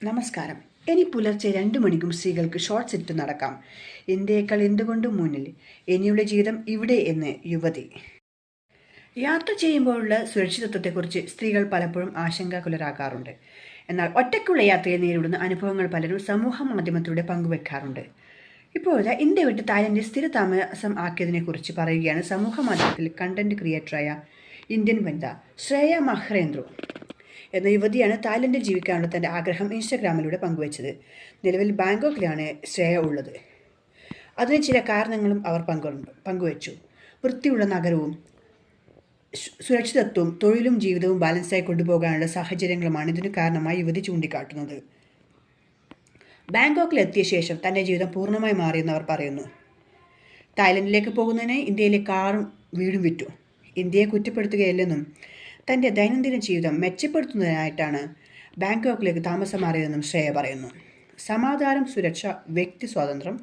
നമസ്കാരം. ഇനി പുലർച്ചെ 2 മണിക്കും സ്ത്രീകൾക്ക് ഷോർട്ട്സ് ഇട്ട് നടക്കാം. ഇന്ത്യയേക്കാൾ എന്തുകൊണ്ടും മുന്നിൽ. ഇനിയുള്ള ജീവിതം ഇവിടെ എന്ന് യുവതി. യാത്ര ചെയ്യുമ്പോഴുള്ള സുരക്ഷിതത്വത്തെക്കുറിച്ച് സ്ത്രീകൾ പലപ്പോഴും ആശങ്കാകുലരാകാറുണ്ട്. എന്നാൽ ഒറ്റയ്ക്കുള്ള യാത്രയിൽ നേരിടുന്ന അനുഭവങ്ങൾ പലരും സമൂഹ മാധ്യമത്തിലൂടെ പങ്കുവെക്കാറുണ്ട്. ഇപ്പോഴത്തെ ഇന്ത്യ വിട്ട് തായ്ലൻഡിൽ സ്ഥിര താമസം ആക്കിയതിനെക്കുറിച്ച് പറയുകയാണ് സമൂഹ മാധ്യമത്തിൽ കണ്ടന്റ് ക്രിയേറ്ററായ ഇന്ത്യൻ വനിത ശ്രേയ മഹ്റേന്ദ്രു എന്ന യുവതിയാണ് തായ്ലൻഡിൽ ജീവിക്കാനുള്ള തൻ്റെ ആഗ്രഹം ഇൻസ്റ്റഗ്രാമിലൂടെ പങ്കുവച്ചത്. നിലവിൽ ബാങ്കോക്കിലാണ് ശ്രേയ ഉള്ളത്. അതിന് ചില കാരണങ്ങളും അവർ പങ്കുവച്ചു. വൃത്തിയുള്ള നഗരവും സുരക്ഷിതത്വവും തൊഴിലും ജീവിതവും ബാലൻസായി കൊണ്ടുപോകാനുള്ള സാഹചര്യങ്ങളുമാണ് ഇതിന് കാരണമായി യുവതി ചൂണ്ടിക്കാട്ടുന്നത്. ബാങ്കോക്കിലെത്തിയ ശേഷം തൻ്റെ ജീവിതം പൂർണ്ണമായി മാറിയെന്ന് അവർ പറയുന്നു. തായ്ലൻഡിലേക്ക് പോകുന്നതിന് ഇന്ത്യയിലെ കാറും വീടും വിറ്റു. ഇന്ത്യയെ കുറ്റപ്പെടുത്തുകയല്ലെന്നും തൻ്റെ ദൈനംദിന ജീവിതം മെച്ചപ്പെടുത്തുന്നതിനായിട്ടാണ് ബാങ്കോക്കിലേക്ക് താമസം മാറിയതെന്നും ശ്രേയ പറയുന്നു. സമാധാനം, സുരക്ഷ, വ്യക്തി സ്വാതന്ത്ര്യം,